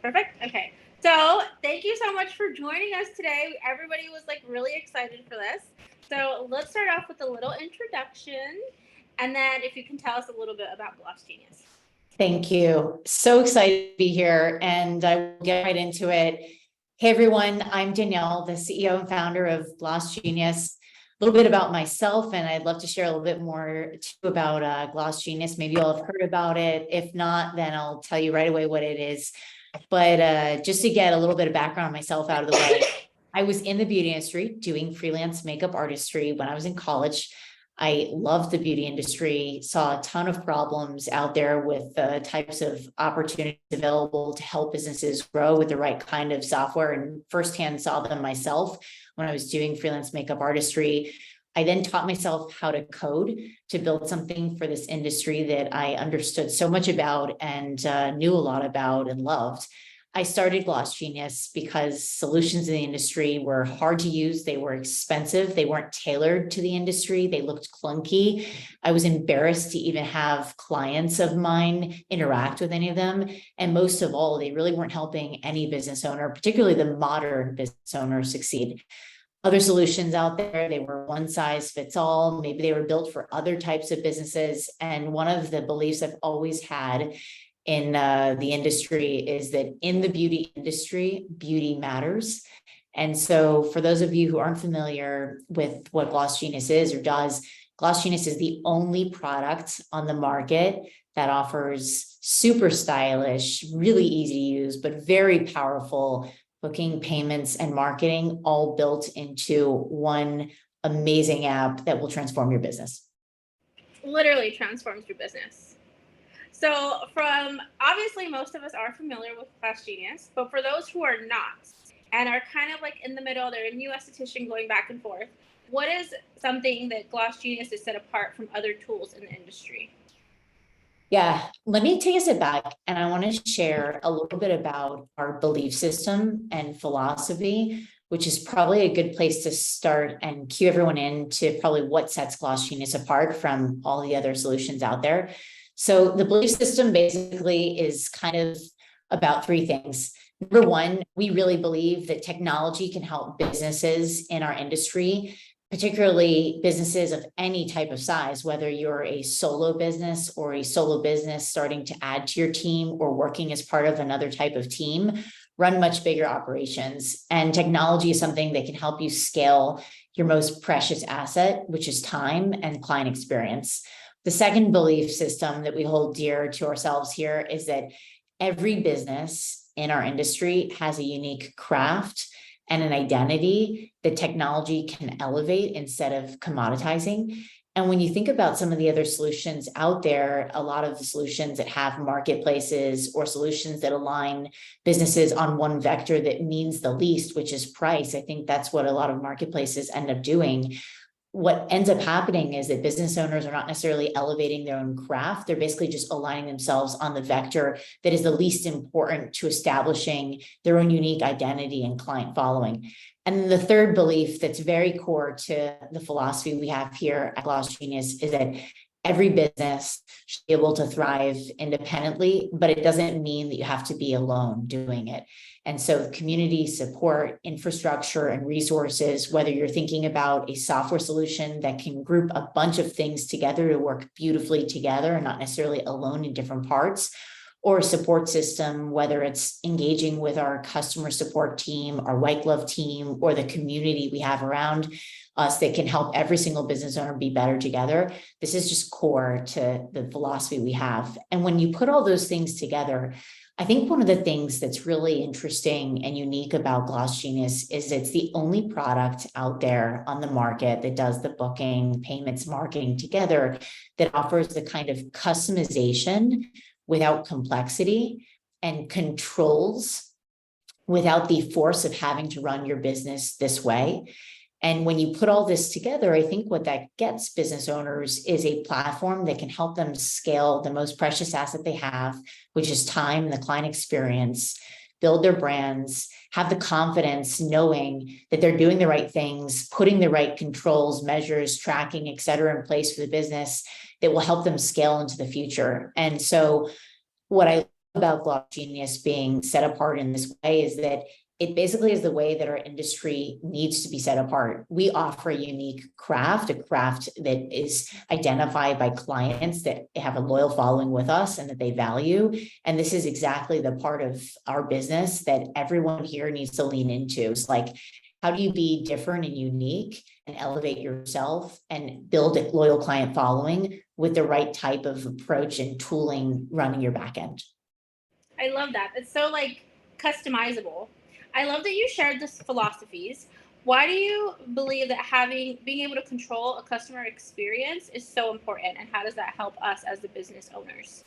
Perfect. Okay. So thank you so much for joining us today. Everybody was like really excited for this. So let's start off with a little introduction, and then if you can tell us a little bit about GlossGenius. Thank you. So excited to be here, and I will get right into it. Hey everyone, I'm Danielle, the CEO and founder of GlossGenius. A little bit about myself, and I'd love to share a little bit more too about GlossGenius. Maybe you'll have heard about it. If not, then I'll tell you right away what it is. But just to get a little bit of background on myself out of the way, I was in the beauty industry doing freelance makeup artistry when I was in college. I loved the beauty industry, saw a ton of problems out there with the types of opportunities available to help businesses grow with the right kind of software, and firsthand saw them myself when I was doing freelance makeup artistry. I then taught myself how to code to build something for this industry that I understood so much about and knew a lot about and loved. I started GlossGenius because solutions in the industry were hard to use. They were expensive. They weren't tailored to the industry. They looked clunky. I was embarrassed to even have clients of mine interact with any of them. And most of all, they really weren't helping any business owner, particularly the modern business owner, succeed. Other solutions out there, they were one size fits all. Maybe they were built for other types of businesses. And one of the beliefs I've always had in the industry is that in the beauty industry, beauty matters. And so for those of you who aren't familiar with what GlossGenius is or does, GlossGenius is the only product on the market that offers super stylish, really easy to use, but very powerful booking, payments, and marketing, all built into one amazing app that will transform your business. Literally transforms your business. So from obviously most of us are familiar with GlossGenius, but for those who are not and are kind of like in the middle, they're a new esthetician going back and forth, what is something that GlossGenius is set apart from other tools in the industry? Yeah, let me take a step back, and I want to share a little bit about our belief system and philosophy, which is probably a good place to start and cue everyone in to probably what sets GlossGenius apart from all the other solutions out there. So the belief system basically is kind of about three things. Number one, we really believe that technology can help businesses in our industry, particularly businesses of any type of size, whether you're a solo business or a solo business starting to add to your team or working as part of another type of team, run much bigger operations. And technology is something that can help you scale your most precious asset, which is time and client experience. The second belief system that we hold dear to ourselves here is that every business in our industry has a unique craft and an identity that technology can elevate instead of commoditizing. And when you think about some of the other solutions out there, a lot of the solutions that have marketplaces or solutions that align businesses on one vector that means the least, which is price, I think that's what a lot of marketplaces end up doing. What ends up happening is that business owners are not necessarily elevating their own craft. They're basically just aligning themselves on the vector that is the least important to establishing their own unique identity and client following. And the third belief that's very core to the philosophy we have here at GlossGenius is that every business should be able to thrive independently, but it doesn't mean that you have to be alone doing it. And so community support, infrastructure, and resources, whether you're thinking about a software solution that can group a bunch of things together to work beautifully together and not necessarily alone in different parts, or a support system, whether it's engaging with our customer support team, our white glove team, or the community we have around us that can help every single business owner be better together. This is just core to the philosophy we have. And when you put all those things together, I think one of the things that's really interesting and unique about GlossGenius is it's the only product out there on the market that does the booking, payments, marketing together, that offers the kind of customization without complexity and controls without the force of having to run your business this way. And when you put all this together, I think what that gets business owners is a platform that can help them scale the most precious asset they have, which is time and the client experience, build their brands, have the confidence knowing that they're doing the right things, putting the right controls, measures, tracking, et cetera, in place for the business that will help them scale into the future. And so what I about GlossGenius being set apart in this way is that it basically is the way that our industry needs to be set apart. We offer a unique craft, a craft that is identified by clients that have a loyal following with us and that they value. And this is exactly the part of our business that everyone here needs to lean into. It's like, how do you be different and unique and elevate yourself and build a loyal client following with the right type of approach and tooling running your back end? I love that. It's so like customizable. I love that you shared this philosophies. Why do you believe that being able to control a customer experience is so important, and how does that help us as the business owners?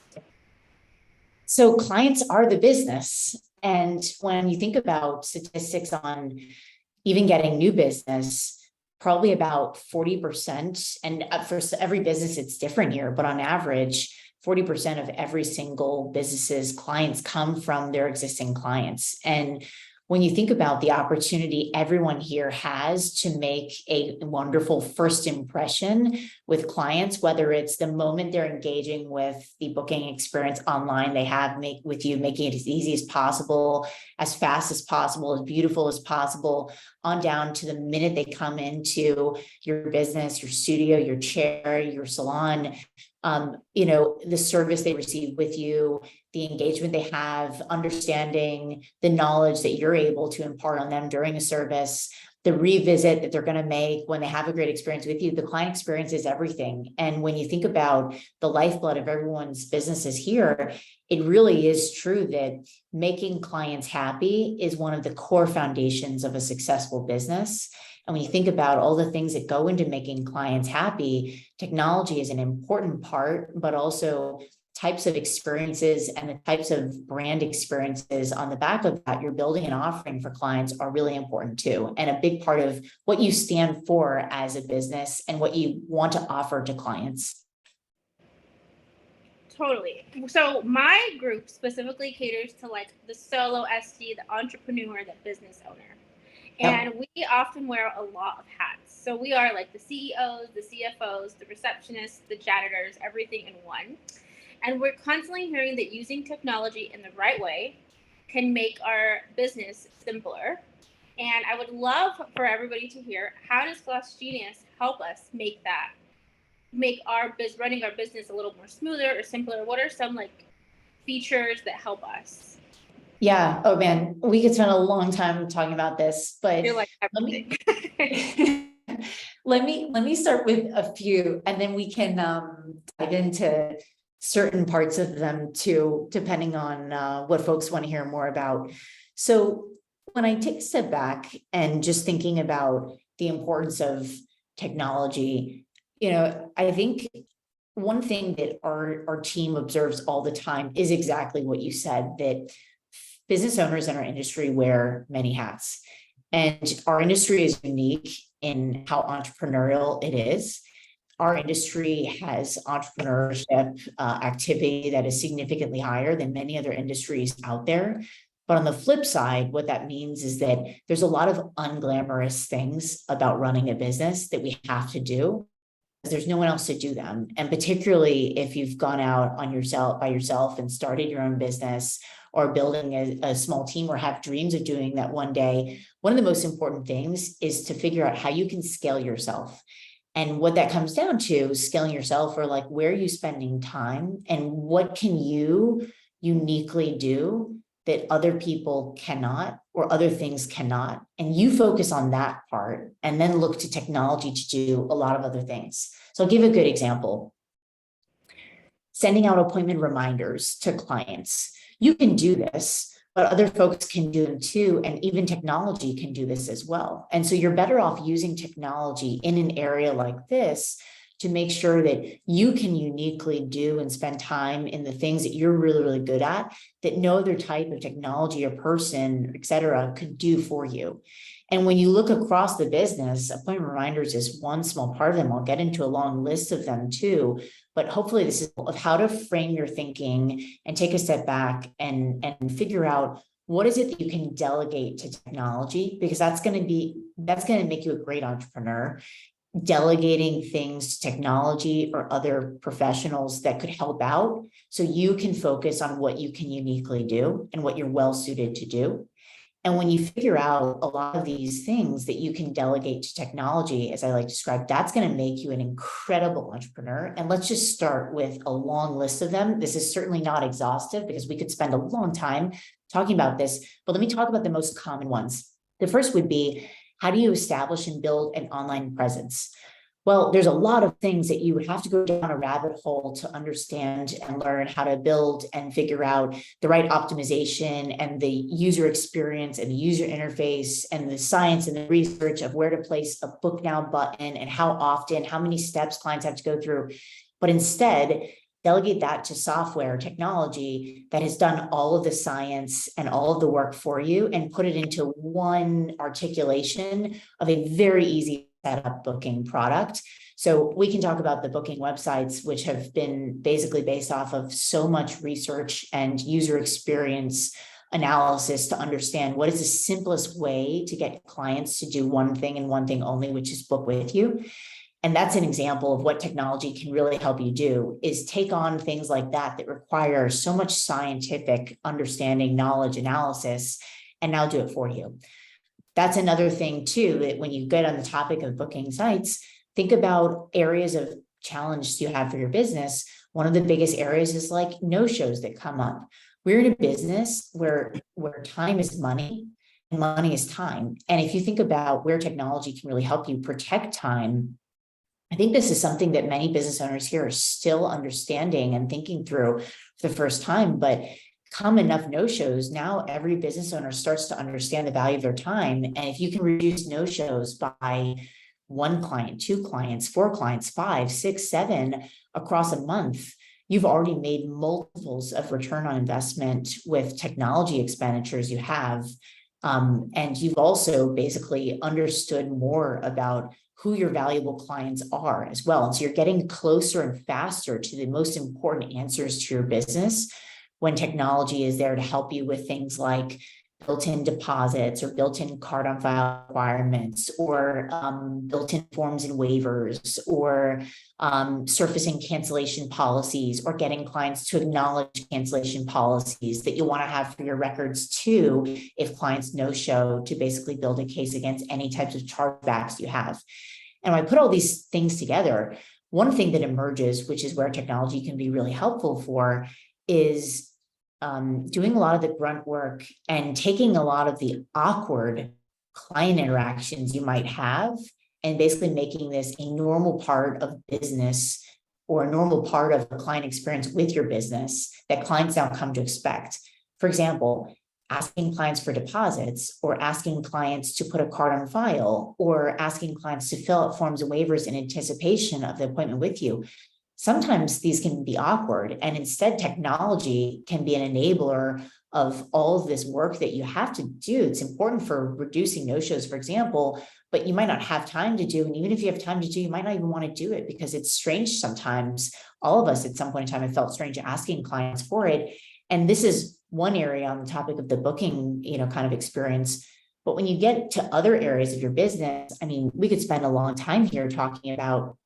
So clients are the business. And when you think about statistics on even getting new business, probably about 40%, and for every business, it's different here, but on average, 40% of every single business's clients come from their existing clients. And when you think about the opportunity everyone here has to make a wonderful first impression with clients, whether it's the moment they're engaging with the booking experience online they have with you, making it as easy as possible, as fast as possible, as beautiful as possible, on down to the minute they come into your business, your studio, your chair, your salon, the service they receive with you, the engagement they have, understanding the knowledge that you're able to impart on them during a service, the revisit that they're going to make when they have a great experience with you. The client experience is everything. And when you think about the lifeblood of everyone's businesses here, it really is true that making clients happy is one of the core foundations of a successful business. And when you think about all the things that go into making clients happy, technology is an important part, but also types of experiences and the types of brand experiences on the back of that you're building and offering for clients are really important too. And a big part of what you stand for as a business and what you want to offer to clients. Totally. So my group specifically caters to like the solo ST, the entrepreneur, the business owner. And we often wear a lot of hats. So we are like the CEOs, the CFOs, the receptionists, the janitors, everything in one. And we're constantly hearing that using technology in the right way can make our business simpler. And I would love for everybody to hear, how does GlossGenius help us make running our business a little more smoother or simpler? What are some like features that help us? Yeah. Oh man, we could spend a long time talking about this, but You're like everything. let me start with a few, and then we can dive into certain parts of them too, depending on what folks want to hear more about. So when I take a step back and just thinking about the importance of technology, I think one thing that our team observes all the time is exactly what you said, that business owners in our industry wear many hats. And our industry is unique in how entrepreneurial it is. Our industry has entrepreneurship activity that is significantly higher than many other industries out there. But on the flip side, what that means is that there's a lot of unglamorous things about running a business that we have to do. There's no one else to do them. And particularly if you've gone out by yourself and started your own business, or building a small team, or have dreams of doing that one day, one of the most important things is to figure out how you can scale yourself. And what that comes down to, scaling yourself, or like, where are you spending time and what can you uniquely do that other people cannot or other things cannot? And you focus on that part and then look to technology to do a lot of other things. So I'll give a good example. Sending out appointment reminders to clients. You can do this, but other folks can do them too. And even technology can do this as well. And so you're better off using technology in an area like this to make sure that you can uniquely do and spend time in the things that you're really, really good at, that no other type of technology or person, et cetera, could do for you. And when you look across the business, appointment reminders is one small part of them. I'll get into a long list of them too, but hopefully this is of how to frame your thinking and take a step back and figure out what is it that you can delegate to technology, because that's going to make you a great entrepreneur. delegating things to technology or other professionals that could help out so you can focus on what you can uniquely do and what you're well suited to do. And when you figure out a lot of these things that you can delegate to technology, as I like to describe, that's going to make you an incredible entrepreneur. And let's just start with a long list of them. This is certainly not exhaustive because we could spend a long time talking about this, but let me talk about the most common ones. The first would be, how do you establish and build an online presence? Well, there's a lot of things that you would have to go down a rabbit hole to understand and learn how to build and figure out the right optimization and the user experience and the user interface and the science and the research of where to place a book now button and how often, how many steps clients have to go through. But instead, delegate that to software technology that has done all of the science and all of the work for you and put it into one articulation of a very easy setup booking product. So we can talk about the booking websites, which have been basically based off of so much research and user experience analysis to understand what is the simplest way to get clients to do one thing and one thing only, which is book with you. And that's an example of what technology can really help you do, is take on things like that require so much scientific understanding, knowledge, analysis, and now do it for you. That's another thing too, that when you get on the topic of booking sites, think about areas of challenge you have for your business. One of the biggest areas is like no-shows that come up. We're in a business where time is money and money is time. And if you think about where technology can really help you protect time, I think this is something that many business owners here are still understanding and thinking through for the first time, but come enough no-shows, now every business owner starts to understand the value of their time. And if you can reduce no-shows by 1 client, 2 clients, 4 clients, 5, 6, 7 across a month, you've already made multiples of return on investment with technology expenditures you have. And you've also basically understood more about who your valuable clients are as well. And so you're getting closer and faster to the most important answers to your business when technology is there to help you with things like built-in deposits or built-in card on file requirements or built-in forms and waivers or surfacing cancellation policies or getting clients to acknowledge cancellation policies that you want to have for your records too, if clients no-show, to basically build a case against any types of chargebacks you have. And when I put all these things together, one thing that emerges, which is where technology can be really helpful for, is doing a lot of the grunt work and taking a lot of the awkward client interactions you might have and basically making this a normal part of business or a normal part of the client experience with your business that clients now come to expect. For example, asking clients for deposits or asking clients to put a card on file or asking clients to fill out forms and waivers in anticipation of the appointment with you. Sometimes these can be awkward, and instead technology can be an enabler of all of this work that you have to do. It's important for reducing no-shows, for example, but you might not have time to do. And even if you have time to do, you might not even want to do it because it's strange sometimes. All of us at some point in time have felt strange asking clients for it. And this is one area on the topic of the booking, kind of experience. But when you get to other areas of your business, I mean, we could spend a long time here talking about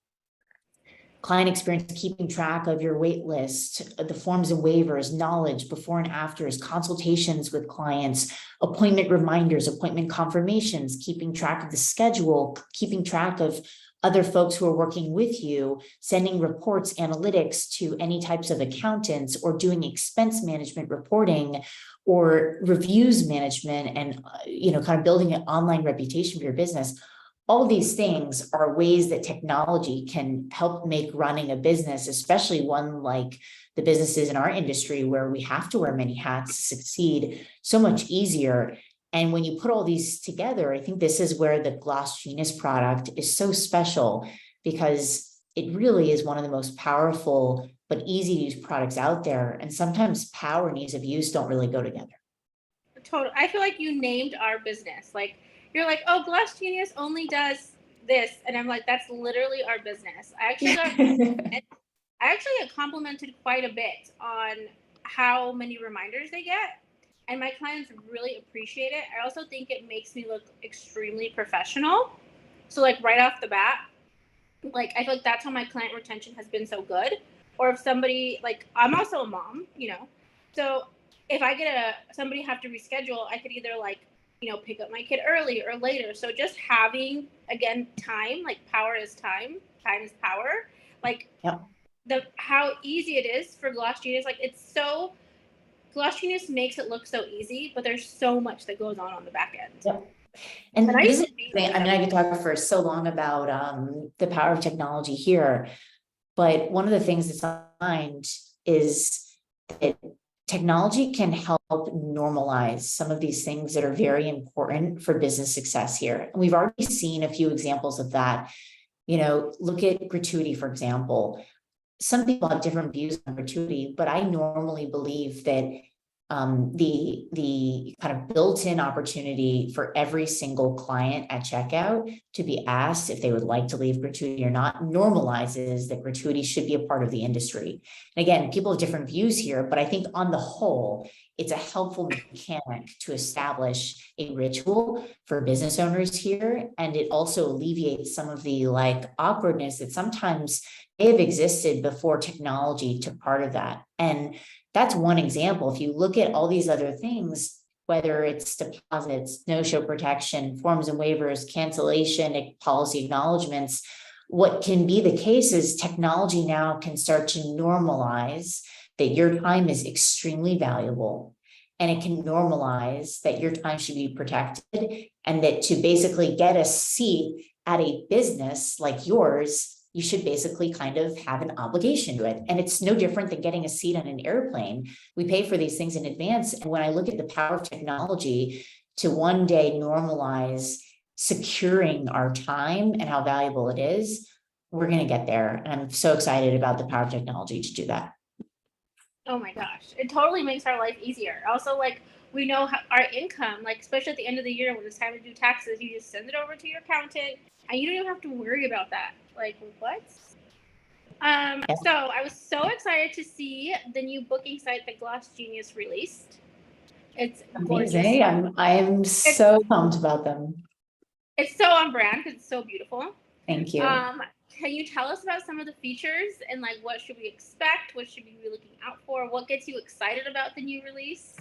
client experience, keeping track of your wait list, the forms and waivers, knowledge, before and afters, consultations with clients, appointment reminders, appointment confirmations, keeping track of the schedule, keeping track of other folks who are working with you, sending reports, analytics to any types of accountants, or doing expense management reporting or reviews management and, kind of building an online reputation for your business. All of these things are ways that technology can help make running a business, especially one like the businesses in our industry where we have to wear many hats to succeed, so much easier. And when you put all these together, I think this is where the GlossGenius product is so special, because it really is one of the most powerful but easy to use products out there. And sometimes power and ease of use don't really go together. Totally. I feel like you named our business. Like, you're like, oh, GlossGenius only does this. And I'm like, that's literally our business. I actually get complimented quite a bit on how many reminders they get. And my clients really appreciate it. I also think it makes me look extremely professional. So like right off the bat, Like, I feel like that's how my client retention has been so good. Or if somebody, like, I'm also a mom, so if I get somebody have to reschedule, I could either, like, pick up my kid early or later. So just having, again, time, like, power is time is power. Like, Yep. how easy it is for GlossGenius. Like, GlossGenius makes it look so easy, but there's so much that goes on the back end. Yep. And And I this used is to be the thing, I mean, I could talk for so long about the power of technology here, but one of the things that's on my mind is that technology can help normalize some of these things that are very important for business success here. And we've already seen a few examples of that. Look at gratuity, for example. Some people have different views on gratuity, but I normally believe that the kind of built-in opportunity for every single client at checkout to be asked if they would like to leave gratuity or not normalizes that gratuity should be a part of the industry. And again, people have different views here, but I think on the whole, it's a helpful mechanic to establish a ritual for business owners here. And it also alleviates some of the awkwardness that sometimes may have existed before technology took part of that. And that's one example. If you look at all these other things, whether it's deposits, no-show protection, forms and waivers, cancellation, policy acknowledgements, what can be the case is technology now can start to normalize that your time is extremely valuable, and it can normalize that your time should be protected, and that to basically get a seat at a business like yours, you should basically kind of have an obligation to it. And it's no different than getting a seat on an airplane. We pay for these things in advance. And when I look at the power of technology to one day normalize securing our time and how valuable it is, we're going to get there. And I'm so excited about the power of technology to do that. Oh my gosh, it totally makes our life easier. Also, like, we know our income, like, especially at the end of the year when it's time to do taxes, you just send it over to your accountant and you don't even have to worry about that. Like, what? So I was so excited to see the new booking site that GlossGenius released. It's gorgeous. Amazing. I'm so pumped about them. It's so on brand because it's so beautiful. Thank you. Can you tell us about some of the features and, like, what should we expect? What should we be looking out for? What gets you excited about the new release?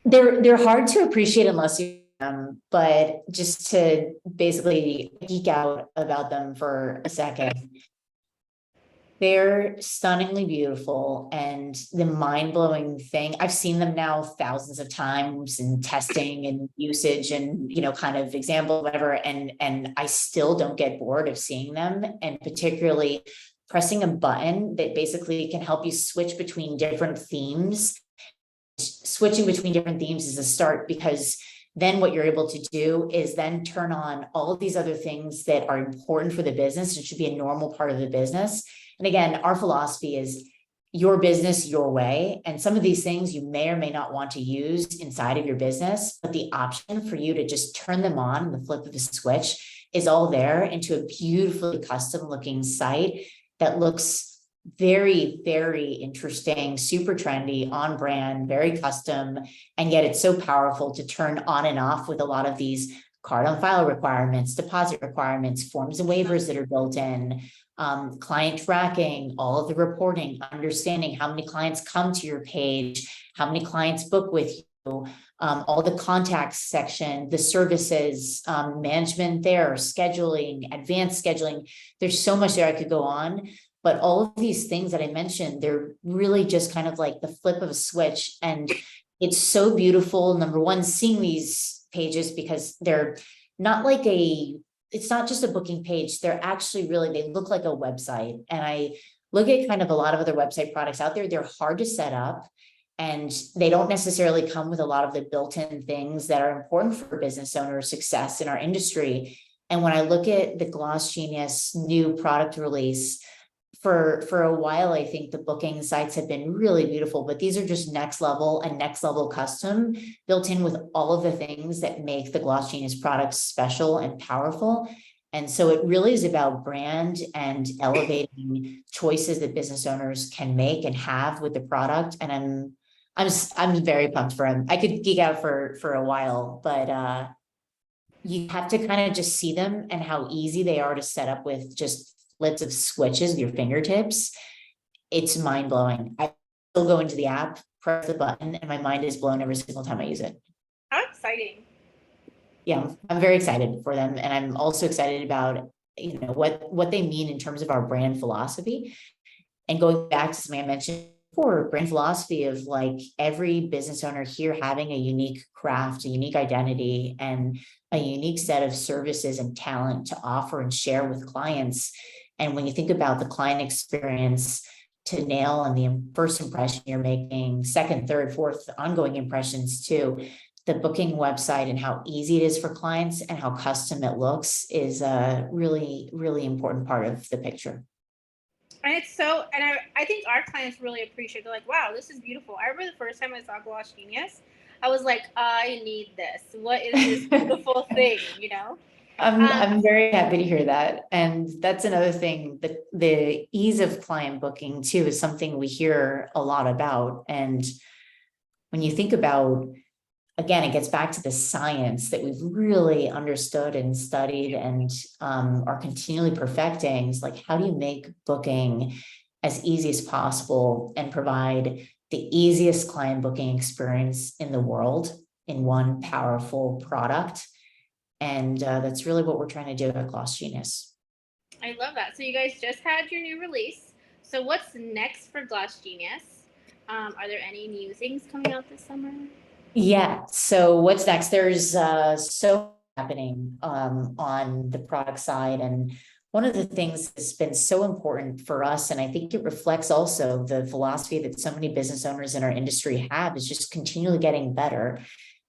They're hard to appreciate unless you but just to basically geek out about them for a second. They're stunningly beautiful, and the mind-blowing thing, I've seen them now thousands of times in testing and usage and kind of example, whatever, and I still don't get bored of seeing them, and particularly pressing a button that basically can help you switch between different themes. Switching between different themes is a start, because then what you're able to do is then turn on all of these other things that are important for the business. It should be a normal part of the business. And again, our philosophy is your business, your way. And some of these things you may or may not want to use inside of your business, but the option for you to just turn them on in the flip of a switch is all there into a beautifully custom looking site that looks very, very interesting, super trendy, on brand, very custom. And yet it's so powerful to turn on and off with a lot of these card on file requirements, deposit requirements, forms and waivers that are built in, client tracking, all of the reporting, understanding how many clients come to your page, how many clients book with you, all the contacts section, the services, management there, scheduling, advanced scheduling. There's so much there I could go on. But all of these things that I mentioned, they're really just kind of like the flip of a switch. And it's so beautiful. Number one, seeing these pages, because they're not like it's not just a booking page. They're actually they look like a website. And I look at kind of a lot of other website products out there. They're hard to set up, and they don't necessarily come with a lot of the built-in things that are important for business owner success in our industry. And when I look at the GlossGenius new product release, for a while, I think the booking sites have been really beautiful, but these are just next level and next level custom, built in with all of the things that make the GlossGenius products special and powerful. And so it really is about brand and elevating choices that business owners can make and have with the product. And I'm very pumped for them. I could geek out for a while, but you have to kind of just see them and how easy they are to set up with just templates of switches with your fingertips. It's mind blowing. I still go into the app, press the button, and my mind is blown every single time I use it. How exciting. Yeah, I'm very excited for them. And I'm also excited about, what they mean in terms of our brand philosophy. And going back to something I mentioned before, brand philosophy of like every business owner here having a unique craft, a unique identity, and a unique set of services and talent to offer and share with clients. And when you think about the client experience to nail and the first impression you're making, second, third, fourth, ongoing impressions too, the booking website and how easy it is for clients and how custom it looks is a really, really important part of the picture. And it's so, and I think our clients really appreciate it. They're like, wow, this is beautiful. I remember the first time I saw GlossGenius, I was like, I need this. What is this beautiful thing, I'm very happy to hear that. And that's another thing, the ease of client booking too is something we hear a lot about. And when you think about, again, it gets back to the science that we've really understood and studied and are continually perfecting. It's like, how do you make booking as easy as possible and provide the easiest client booking experience in the world in one powerful product? And that's really what we're trying to do at GlossGenius. I love that. So you guys just had your new release. So what's next for GlossGenius? Are there any new things coming out this summer? Yeah. So what's next? There's so happening on the product side. And one of the things that's been so important for us, and I think it reflects also the philosophy that so many business owners in our industry have, is just continually getting better.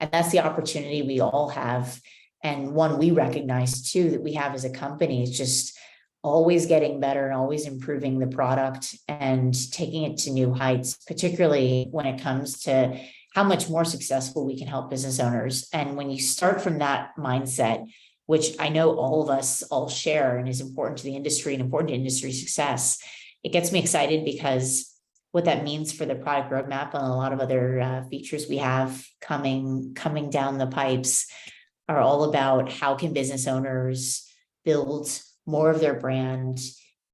And that's the opportunity we all have. And one we recognize too that we have as a company is just always getting better and always improving the product and taking it to new heights, particularly when it comes to how much more successful we can help business owners. And when you start from that mindset, which I know all of us all share and is important to the industry and important to industry success, it gets me excited because what that means for the product roadmap and a lot of other features we have coming down the pipes are all about how can business owners build more of their brand,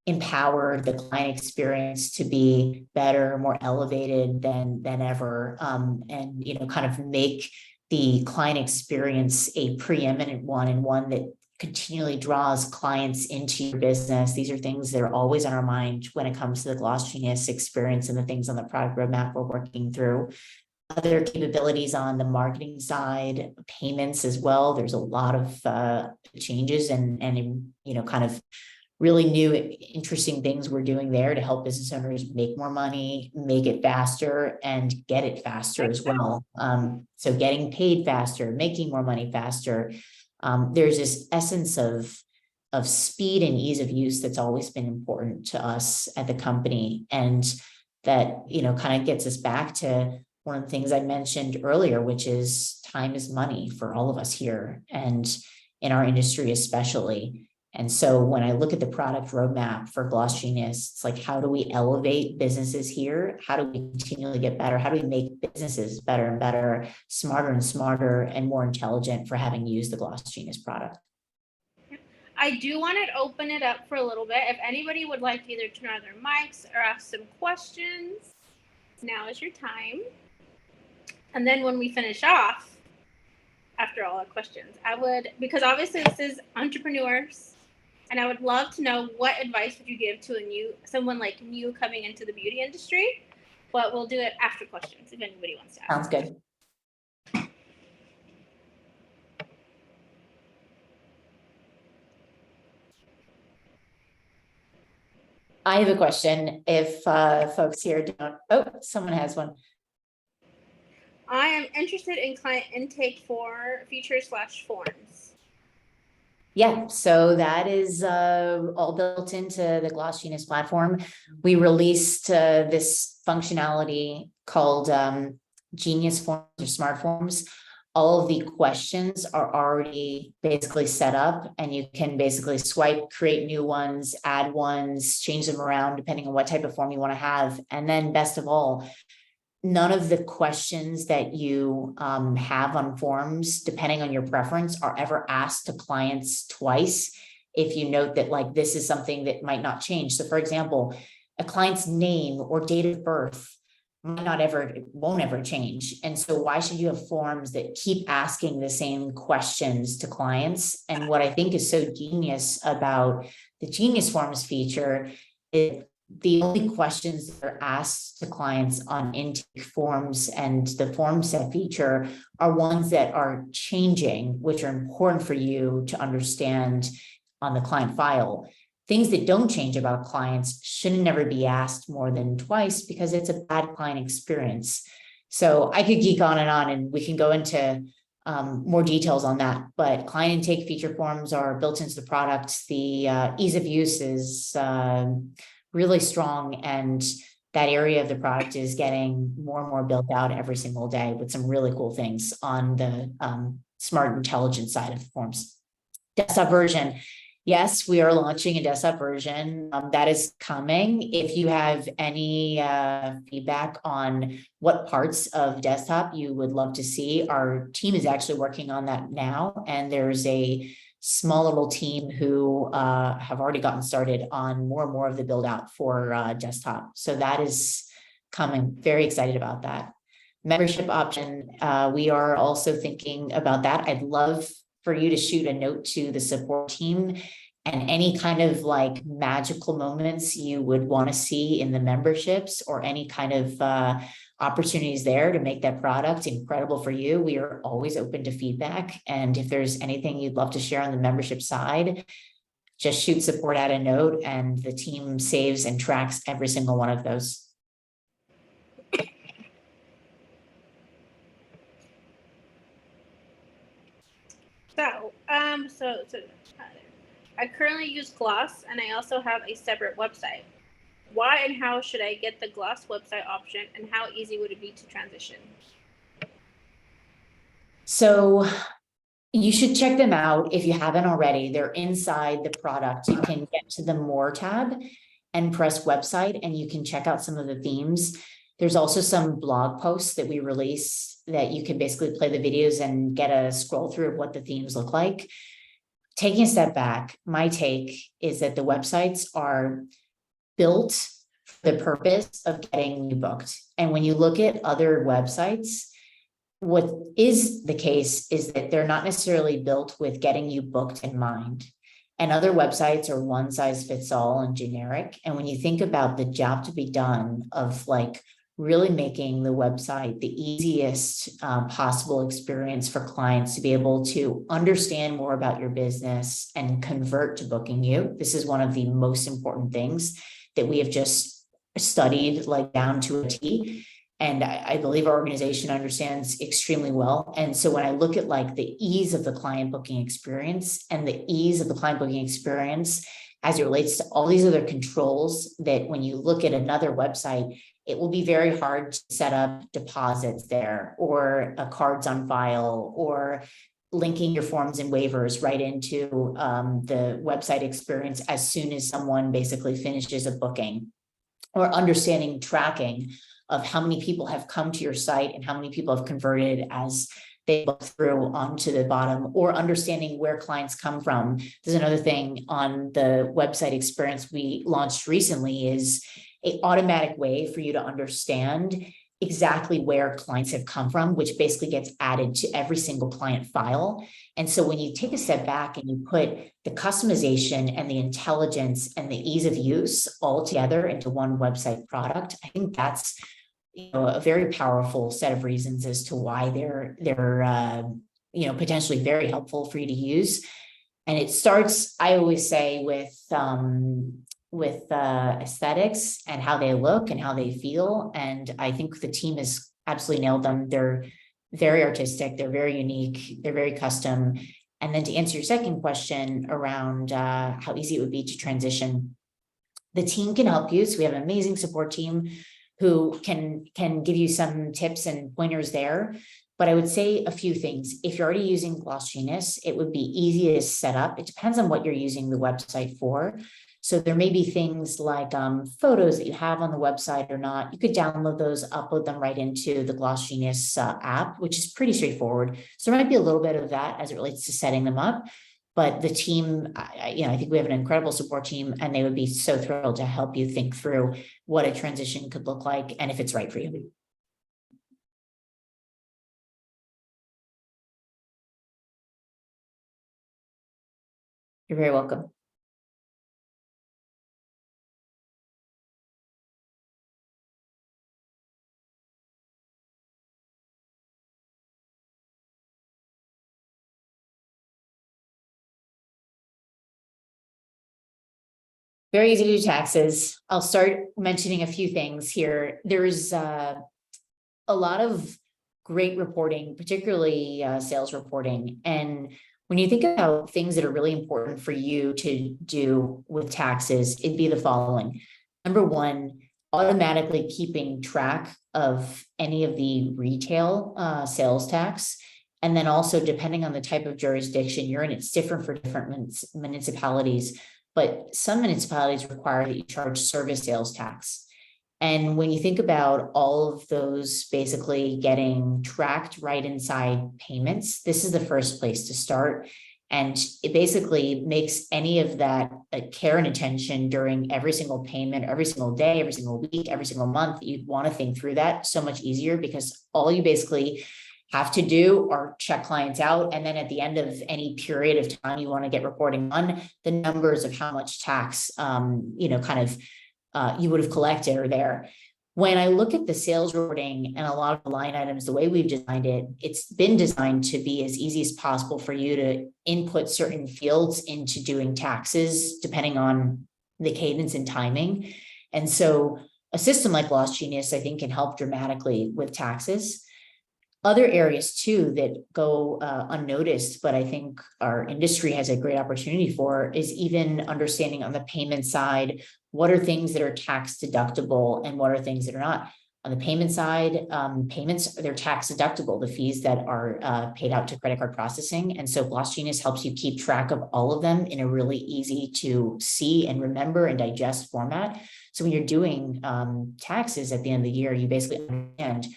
empower the client experience to be better, more elevated than ever, and kind of make the client experience a preeminent one and one that continually draws clients into your business. These are things that are always on our mind when it comes to the GlossGenius experience and the things on the product roadmap we're working through. Other capabilities on the marketing side, payments as well. There's a lot of changes and kind of really new, interesting things we're doing there to help business owners make more money, make it faster, and get it faster as well. So getting paid faster, making more money faster. There's this essence of speed and ease of use that's always been important to us at the company, and that kind of gets us back to one of the things I mentioned earlier, which is time is money for all of us here and in our industry especially. And so when I look at the product roadmap for GlossGenius, it's like, how do we elevate businesses here? How do we continually get better? How do we make businesses better and better, smarter and smarter, and more intelligent for having used the GlossGenius product? I do want to open it up for a little bit. If anybody would like to either turn on their mics or ask some questions, now is your time. And then when we finish off, after all our questions, because obviously this is entrepreneurs, and I would love to know what advice would you give to someone like you coming into the beauty industry, but we'll do it after questions if anybody wants to ask. Sounds good. I have a question. If folks here someone has one. I am interested in client intake for features/forms. Yeah, so that is all built into the GlossGenius platform. We released this functionality called Genius Forms or Smart Forms. All of the questions are already basically set up, and you can basically swipe, create new ones, add ones, change them around depending on what type of form you want to have. And then best of all, none of the questions that you have on forms, depending on your preference, are ever asked to clients twice. if you note that like this is something that might not change. So for example, a client's name or date of birth won't ever change. And so why should you have forms that keep asking the same questions to clients? And what I think is so genius about the Genius Forms feature is the only questions that are asked to clients on intake forms and the form set feature are ones that are changing, which are important for you to understand on the client file. Things that don't change about clients shouldn't never be asked more than twice because it's a bad client experience. So I could geek on and we can go into more details on that, but client intake feature forms are built into the product. The ease of use is really strong, and that area of the product is getting more and more built out every single day with some really cool things on the smart intelligence side of the forms. Desktop version. Yes, we are launching a desktop version that is coming. If you have any feedback on what parts of desktop you would love to see, our team is actually working on that now. And there's a small little team who have already gotten started on more and more of the build out for desktop. So that is coming. Very excited about that. Membership option. We are also thinking about that. I'd love for you to shoot a note to the support team and any kind of like magical moments you would want to see in the memberships or any kind of opportunities there to make that product incredible for you. We are always open to feedback. And if there's anything you'd love to share on the membership side, just shoot support out a note and the team saves and tracks every single one of those. So I currently use Gloss, and I also have a separate website. Why and how should I get the Gloss website option, and how easy would it be to transition? So you should check them out if you haven't already. They're inside the product. You can get to the More tab and press website, and you can check out some of the themes. There's also some blog posts that we release that you can basically play the videos and get a scroll through of what the themes look like. Taking a step back, my take is that the websites are built for the purpose of getting you booked. And when you look at other websites, what is the case is that they're not necessarily built with getting you booked in mind. And other websites are one size fits all and generic. And when you think about the job to be done of like really making the website the easiest possible experience for clients to be able to understand more about your business and convert to booking you. This is one of the most important things that we have just studied like down to a T. And I believe our organization understands extremely well. And so when I look at like the ease of the client booking experience and the ease of the client booking experience as it relates to all these other controls that when you look at another website, it will be very hard to set up deposits there or cards on file or linking your forms and waivers right into the website experience as soon as someone basically finishes a booking, or understanding tracking of how many people have come to your site and how many people have converted as they look through onto the bottom, or understanding where clients come from. There's another thing on the website experience we launched recently is an automatic way for you to understand exactly where clients have come from, which basically gets added to every single client file. And so when you take a step back and you put the customization and the intelligence and the ease of use all together into one website product, I think that's a very powerful set of reasons as to why they're potentially very helpful for you to use. And it starts, I always say, with aesthetics and how they look and how they feel. And I think the team has absolutely nailed them. They're very artistic. They're very unique. They're very custom. And then to answer your second question around how easy it would be to transition, the team can help you. So we have an amazing support team who can give you some tips and pointers there. But I would say a few things. If you're already using GlossGenius, it would be easy to set up. It depends on what you're using the website for. So there may be things like photos that you have on the website or not. You could download those, upload them right into the GlossGenius app, which is pretty straightforward. So there might be a little bit of that as it relates to setting them up. But the team, I think we have an incredible support team, and they would be so thrilled to help you think through what a transition could look like and if it's right for you. You're very welcome. Very easy to do taxes. I'll start mentioning a few things here. There's a lot of great reporting, particularly sales reporting. And when you think about things that are really important for you to do with taxes, it'd be the following. Number one, automatically keeping track of any of the retail sales tax. And then also, depending on the type of jurisdiction you're in, it's different for different municipalities. But some municipalities require that you charge service sales tax. And when you think about all of those basically getting tracked right inside payments, this is the first place to start. And it basically makes any of that care and attention during every single payment, every single day, every single week, every single month, you'd want to think through that so much easier, because all you basically have to do or check clients out. And then at the end of any period of time you want to get reporting on, the numbers of how much tax, you would have collected are there. When I look at the sales reporting and a lot of the line items, the way we've designed it, it's been designed to be as easy as possible for you to input certain fields into doing taxes, depending on the cadence and timing. And so a system like GlossGenius, I think, can help dramatically with taxes. Other areas too that go unnoticed, but I think our industry has a great opportunity for, is even understanding on the payment side, what are things that are tax deductible and what are things that are not. On the payment side, payments, they're tax deductible, the fees that are paid out to credit card processing. And so GlossGenius helps you keep track of all of them in a really easy to see and remember and digest format. So when you're doing taxes at the end of the year, you basically understand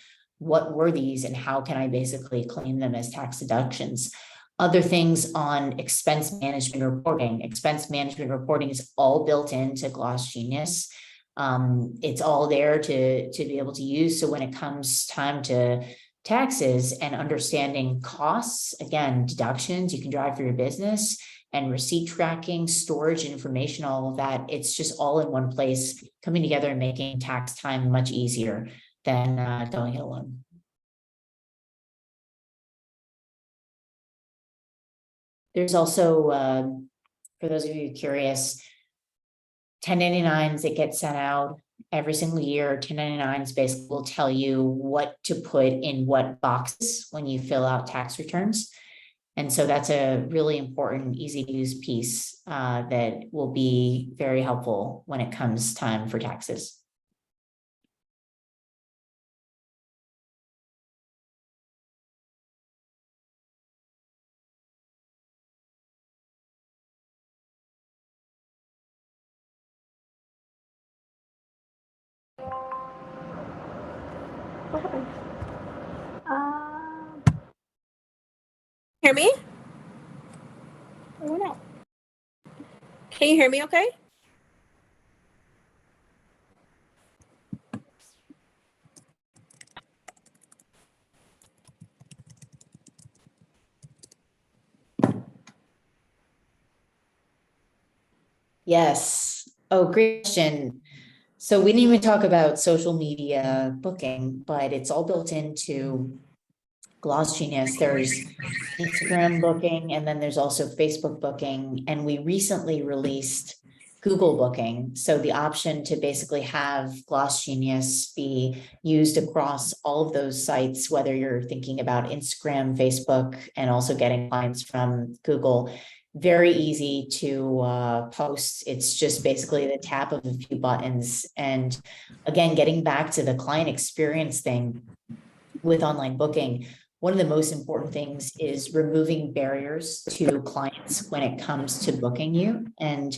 what were these and how can I basically claim them as tax deductions. Other things on expense management reporting. Expense management reporting is all built into GlossGenius. It's all there to be able to use. So when it comes time to taxes and understanding costs, again, deductions you can drive for your business, and receipt tracking, storage information, all of that, it's just all in one place, coming together and making tax time much easier than doing it alone. There's also, for those of you curious, 1099s that get sent out every single year. 1099s basically will tell you what to put in what boxes when you fill out tax returns. And so that's a really important, easy to use piece that will be very helpful when it comes time for taxes. What happened? Hear me? Oh no. Can you hear me okay? Yes. Oh, great question. So we didn't even talk about social media booking, but it's all built into GlossGenius. There's Instagram booking, and then there's also Facebook booking. And we recently released Google booking. So the option to basically have GlossGenius be used across all of those sites, whether you're thinking about Instagram, Facebook, and also getting clients from Google. Very easy to post. It's just basically the tap of a few buttons. And again, getting back to the client experience thing with online booking, one of the most important things is removing barriers to clients when it comes to booking you. And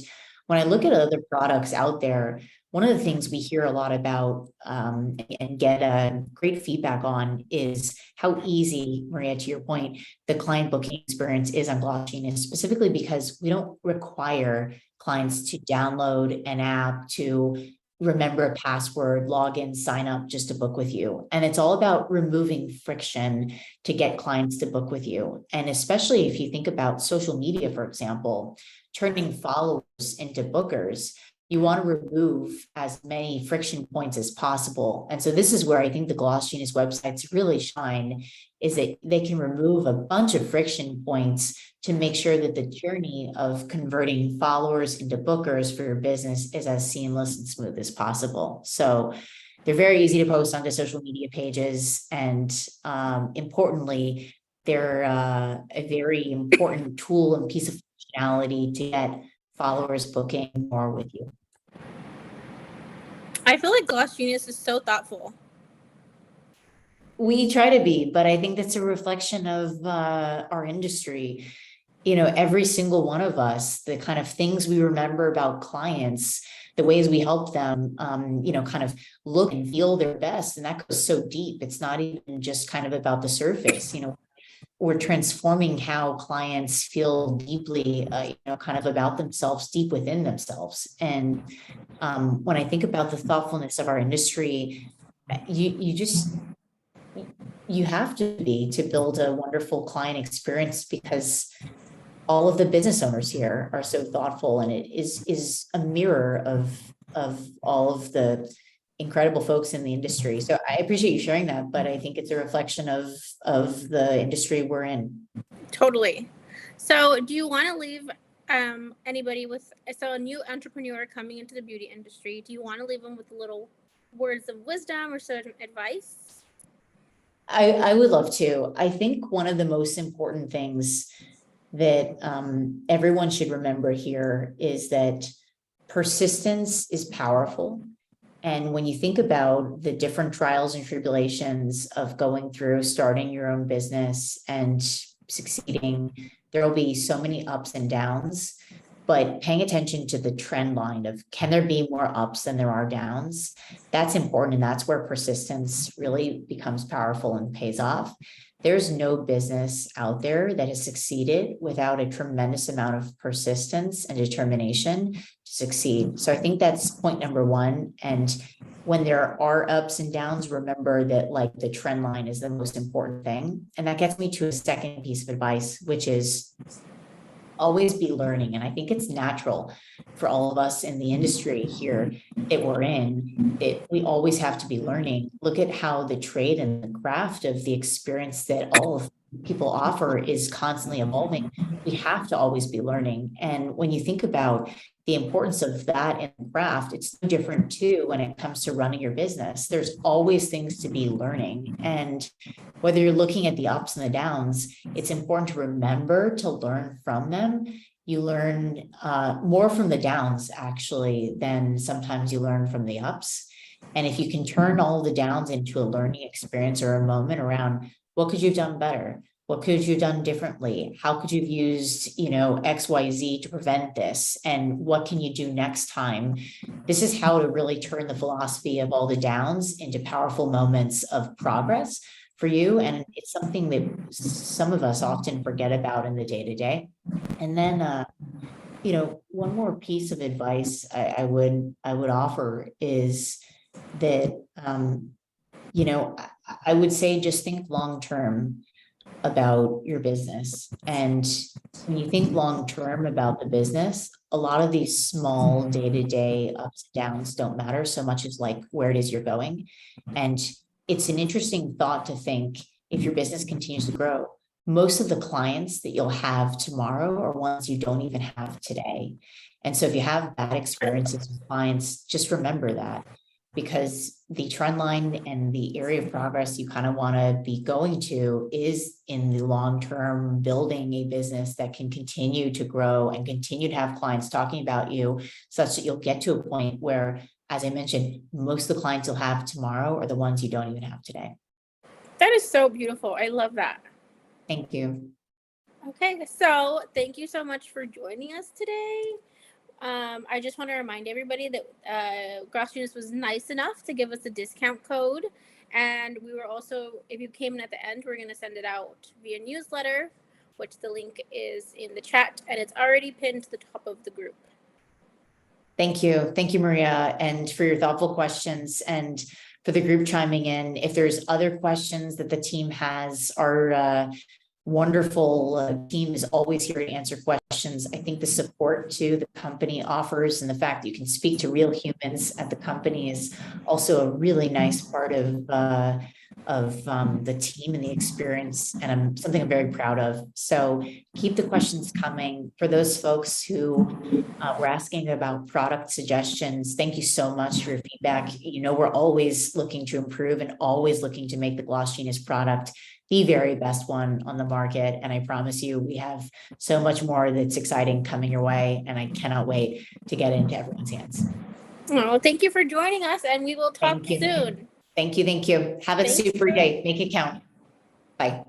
when I look at other products out there, one of the things we hear a lot about and get great feedback on is how easy, Maria, to your point, the client booking experience is on GlossGenius, specifically because we don't require clients to download an app, to remember a password, log in, sign up just to book with you. And it's all about removing friction to get clients to book with you. And especially if you think about social media, for example, turning followers into bookers, you want to remove as many friction points as possible. And so this is where I think the GlossGenius websites really shine, is that they can remove a bunch of friction points to make sure that the journey of converting followers into bookers for your business is as seamless and smooth as possible. So they're very easy to post onto social media pages. And importantly, they're a very important tool and piece of functionality to get followers booking more with you. I feel like GlossGenius is so thoughtful. We try to be, but I think that's a reflection of our industry. You know, every single one of us, the kind of things we remember about clients, the ways we help them, you know, kind of look and feel their best. And that goes so deep. It's not even just kind of about the surface, you know, we're transforming how clients feel deeply, you know, kind of about themselves, deep within themselves. And when I think about the thoughtfulness of our industry, you have to be to build a wonderful client experience, because all of the business owners here are so thoughtful, and it is a mirror of all of the incredible folks in the industry. So I appreciate you sharing that, but I think it's a reflection of the industry we're in. Totally. So do you want to leave anybody with, so a new entrepreneur coming into the beauty industry, do you want to leave them with little words of wisdom or certain advice? I would love to. I think one of the most important things that everyone should remember here is that persistence is powerful. And when you think about the different trials and tribulations of going through starting your own business and succeeding, there will be so many ups and downs. But paying attention to the trend line of, can there be more ups than there are downs? That's important. And that's where persistence really becomes powerful and pays off. There's no business out there that has succeeded without a tremendous amount of persistence and determination to succeed. So I think that's point number one. And when there are ups and downs, remember that like the trend line is the most important thing. And that gets me to a second piece of advice, which is always be learning. And I think it's natural for all of us in the industry here that we're in, that we always have to be learning. Look at how the trade and the craft of the experience that all of people offer is constantly evolving. We have to always be learning. And when you think about the importance of that in craft, it's no different too when it comes to running your business. There's always things to be learning. And whether you're looking at the ups and the downs, it's important to remember to learn from them. You learn more from the downs, actually, than sometimes you learn from the ups. And if you can turn all the downs into a learning experience or a moment around, what could you have done better? What could you have done differently? How could you have used, you know, XYZ to prevent this? And what can you do next time? This is how to really turn the philosophy of all the downs into powerful moments of progress for you. And it's something that some of us often forget about in the day-to-day. And then, you know, one more piece of advice I would offer is that, you know, I would say just think long-term about your business. And when you think long-term about the business, a lot of these small day-to-day ups and downs don't matter so much as like where it is you're going. And it's an interesting thought to think, if your business continues to grow, most of the clients that you'll have tomorrow are ones you don't even have today. And so if you have bad experiences with clients, just remember that, because the trend line and the area of progress you kind of want to be going to is in the long term, building a business that can continue to grow and continue to have clients talking about you, such that you'll get to a point where, as I mentioned, most of the clients you'll have tomorrow are the ones you don't even have today. That is so beautiful. I love that. Thank you. Okay, so thank you so much for joining us today. I just want to remind everybody that GlossGenius was nice enough to give us a discount code. And we were also, if you came in at the end, we're going to send it out via newsletter, which the link is in the chat, and it's already pinned to the top of the group. Thank you. Thank you, Maria, and for your thoughtful questions and for the group chiming in. If there's other questions that the team has, our wonderful team is always here to answer questions. I think the support to the company offers and the fact that you can speak to real humans at the company is also a really nice part of the team and the experience, and something I'm very proud of. So keep the questions coming. For those folks who were asking about product suggestions, thank you so much for your feedback. You know, we're always looking to improve and always looking to make the GlossGenius product the very best one on the market. And I promise you, we have so much more that's exciting coming your way, and I cannot wait to get into everyone's hands. Oh, thank you for joining us, and we will talk soon. Thank you. Thank you. Have a super day. Make it count. Bye.